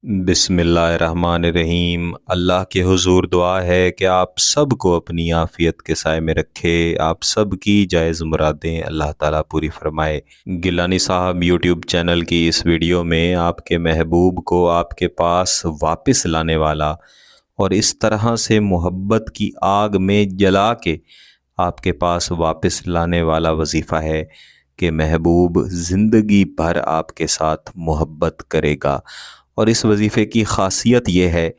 बिस्मिल्लाहिर्रहमानिर्रहीम। अल्लाह के हुजूर दुआ है कि आप सब को अपनी आफ़ियत के साए में रखे, आप सब की जायज़ मुरादें अल्लाह ताला पूरी फरमाए। गिलानी साहब यूट्यूब चैनल की इस वीडियो में आपके महबूब को आपके पास वापस लाने वाला और इस तरह से मोहब्बत की आग में जला के आपके पास वापस लाने वाला वजीफ़ा है कि महबूब ज़िंदगी भर आपके साथ मोहब्बत करेगा। और इस वजीफ़े की ख़ासियत यह है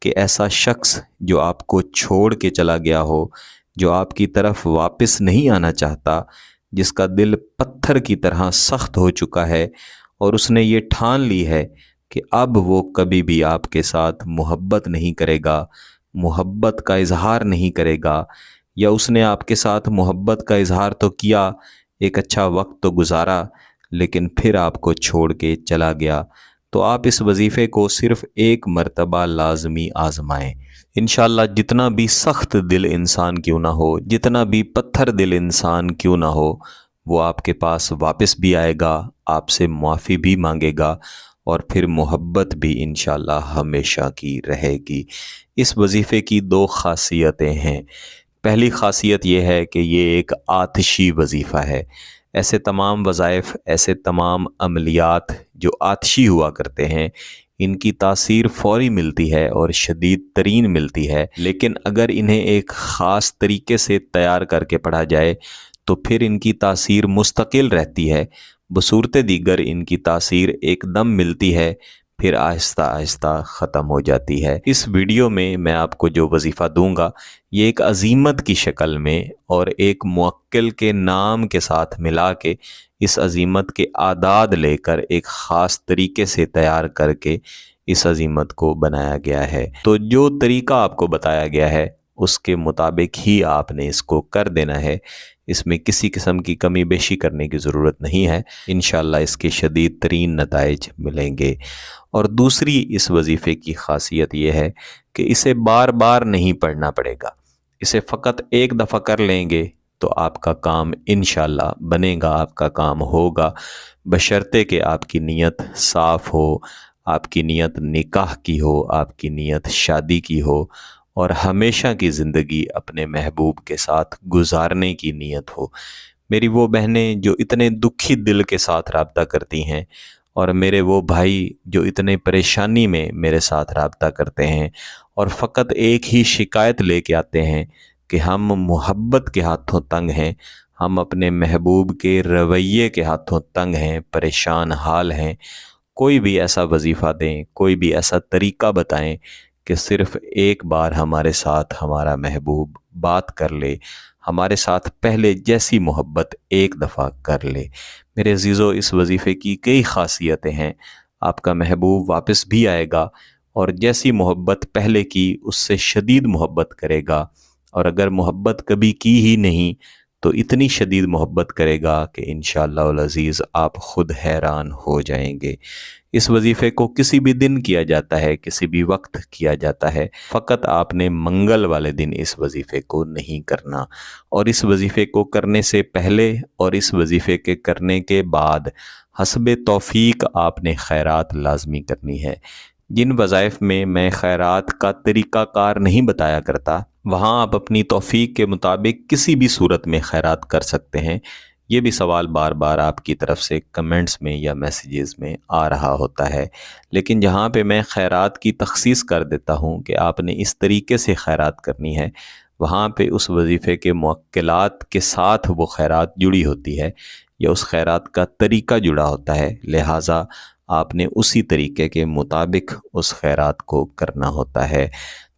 कि ऐसा शख्स जो आपको छोड़ के चला गया हो, जो आपकी तरफ वापस नहीं आना चाहता, जिसका दिल पत्थर की तरह सख्त हो चुका है और उसने ये ठान ली है कि अब वो कभी भी आपके साथ मोहब्बत नहीं करेगा, मोहब्बत का इजहार नहीं करेगा, या उसने आपके साथ मोहब्बत का इजहार तो किया, एक अच्छा वक्त तो गुजारा, लेकिन फिर आपको छोड़ के चला गया, तो आप इस वजीफ़े को सिर्फ़ एक मर्तबा लाजमी आज़माएं। इंशाअल्लाह जितना भी सख्त दिल इंसान क्यों ना हो, जितना भी पत्थर दिल इंसान क्यों ना हो, वो आपके पास वापस भी आएगा, आपसे माफ़ी भी मांगेगा और फिर मोहब्बत भी इंशाअल्लाह हमेशा की रहेगी। इस वजीफ़े की दो ख़ासियतें हैं। पहली ख़ासियत ये है कि ये एक आतिशी वजीफ़ा है। ऐसे तमाम वज़ाइफ़, ऐसे तमाम अमलियात जो आतिशी हुआ करते हैं, इनकी तासीर फ़ौरी मिलती है और शदीद तरीन मिलती है, लेकिन अगर इन्हें एक ख़ास तरीके से तैयार करके पढ़ा जाए तो फिर इनकी तासीर मुस्तकिल रहती है। बसूरत दीगर इनकी तासीर एकदम मिलती है, फिर आहिस्ता आहिस्ता ख़त्म हो जाती है। इस वीडियो में मैं आपको जो वजीफ़ा दूंगा, ये एक अज़ीमत की शक्ल में और एक मुवक्किल के नाम के साथ मिला के, इस अज़ीमत के आदाद लेकर एक ख़ास तरीके से तैयार करके इस अज़ीमत को बनाया गया है। तो जो तरीका आपको बताया गया है उसके मुताबिक ही आपने इसको कर देना है। इसमें किसी किस्म की कमी बेशी करने की ज़रूरत नहीं है। इंशाअल्लाह इसके शदीद तरीन नताइज मिलेंगे। और दूसरी इस वजीफ़े की ख़ासियत यह है कि इसे बार बार नहीं पढ़ना पड़ेगा। इसे फ़कत एक दफ़ा कर लेंगे तो आपका काम इंशाअल्लाह बनेगा, आपका काम होगा, बशर्ते कि आपकी नीयत साफ़ हो, आपकी नीयत निकाह की हो, आपकी नीयत शादी की हो और हमेशा की ज़िंदगी अपने महबूब के साथ गुजारने की नीयत हो। मेरी वो बहनें जो इतने दुखी दिल के साथ रब्ता करती हैं और मेरे वो भाई जो इतने परेशानी में मेरे साथ रब्ता करते हैं और फ़कत एक ही शिकायत लेके आते हैं कि हम मोहब्बत के हाथों तंग हैं, हम अपने महबूब के रवैये के हाथों तंग हैं, परेशान हाल हैं, कोई भी ऐसा वजीफ़ा दें, कोई भी ऐसा तरीका बताएं कि सिर्फ़ एक बार हमारे साथ हमारा महबूब बात कर ले, हमारे साथ पहले जैसी मोहब्बत एक दफ़ा कर ले। मेरे अज़ीज़ों, इस वजीफ़े की कई ख़ासियतें हैं। आपका महबूब वापस भी आएगा और जैसी मोहब्बत पहले की उससे शदीद मोहब्बत करेगा, और अगर मोहब्बत कभी की ही नहीं तो इतनी शदीद मोहब्बत करेगा कि इंशाअल्लाह अज़ीज़ आप ख़ुद हैरान हो जाएंगे। इस वजीफ़े को किसी भी दिन किया जाता है, किसी भी वक्त किया जाता है, फ़कत आपने मंगल वाले दिन इस वजीफ़े को नहीं करना। और इस वजीफ़े को करने से पहले और इस वजीफ़े के करने के बाद हस्बे तौफ़ीक आपने खैरात लाज़मी करनी है। जिन वज़ाइफ़ में मैं खैरात का तरीक़ाकार नहीं बताया करता, वहाँ आप अपनी तौफ़ीक के मुताबिक किसी भी सूरत में खैरात कर सकते हैं। ये भी सवाल बार बार आपकी तरफ से कमेंट्स में या मैसेजेस में आ रहा होता है, लेकिन जहाँ पे मैं खैरात की तख़सीस कर देता हूँ कि आपने इस तरीके से खैरात करनी है, वहाँ पे उस वजीफ़े के मुवक्किलात के साथ वो खैरात जुड़ी होती है या उस खैरात का तरीका जुड़ा होता है, लिहाजा आपने उसी तरीके के मुताबिक उस खैरात को करना होता है।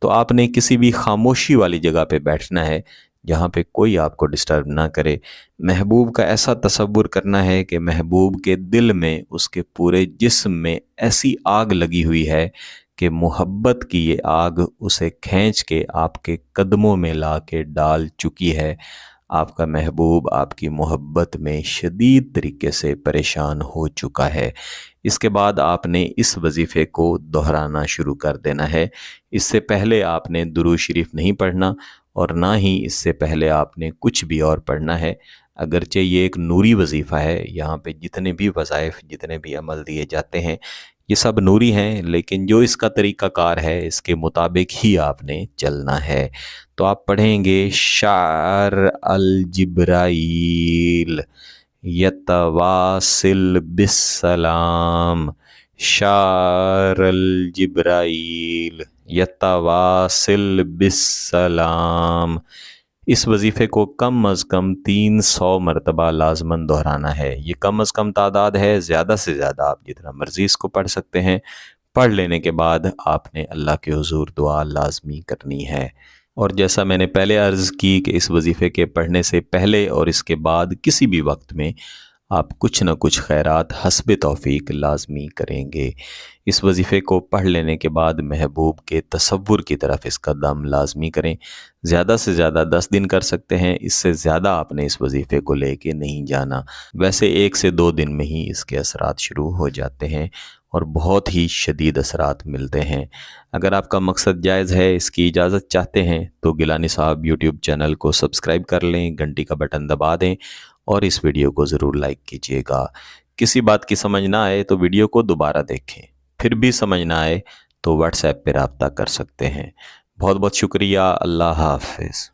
तो आपने किसी भी खामोशी वाली जगह पे बैठना है जहाँ पे कोई आपको डिस्टर्ब ना करे। महबूब का ऐसा तसव्वुर करना है कि महबूब के दिल में, उसके पूरे जिस्म में ऐसी आग लगी हुई है कि मोहब्बत की ये आग उसे खींच के आपके कदमों में ला के डाल चुकी है। आपका महबूब आपकी मोहब्बत में शदीद तरीके से परेशान हो चुका है। इसके बाद आपने इस वजीफ़े को दोहराना शुरू कर देना है। इससे पहले आपने दुरूद शरीफ नहीं पढ़ना और ना ही इससे पहले आपने कुछ भी और पढ़ना है। अगरचे ये एक नूरी वजीफ़ा है, यहाँ पे जितने भी वज़ाइफ़, जितने भी अमल दिए जाते हैं, یہ سب نوری ہیں، لیکن جو اس کا طریقہ کار ہے اس کے مطابق ہی آپ نے چلنا ہے۔ تو آپ پڑھیں گے شعر الجبرائیل یتواصل بالسلام، شعر الجبرائیل یتواصل بالسلام۔ اس وظیفے کو کم از کم 300 مرتبہ لازماً دہرانا ہے۔ یہ کم از کم تعداد ہے، زیادہ سے زیادہ آپ جتنا مرضی اس کو پڑھ سکتے ہیں۔ پڑھ لینے کے بعد آپ نے اللہ کے حضور دعا لازمی کرنی ہے۔ اور جیسا میں نے پہلے عرض کی کہ اس وظیفے کے پڑھنے سے پہلے اور اس کے بعد کسی بھی وقت میں آپ کچھ نہ کچھ خیرات حسب توفیق لازمی کریں گے۔ اس وظیفے کو پڑھ لینے کے بعد محبوب کے تصور کی طرف اس کا دم لازمی کریں۔ زیادہ سے زیادہ 10 دن کر سکتے ہیں، اس سے زیادہ آپ نے اس وظیفے کو لے کے نہیں جانا۔ ویسے 1 سے 2 دن میں ہی اس کے اثرات شروع ہو جاتے ہیں اور بہت ہی شدید اثرات ملتے ہیں۔ اگر آپ کا مقصد جائز ہے، اس کی اجازت چاہتے ہیں تو گیلانی صاحب یوٹیوب چینل کو سبسکرائب کر لیں، گھنٹی کا بٹن دبا دیں اور اس ویڈیو کو ضرور لائک کیجیے گا۔ کسی بات کی سمجھ نہ آئے تو ویڈیو کو دوبارہ دیکھیں، پھر بھی سمجھ نہ آئے تو واٹس ایپ پہ رابطہ کر سکتے ہیں۔ بہت بہت شکریہ، اللہ حافظ۔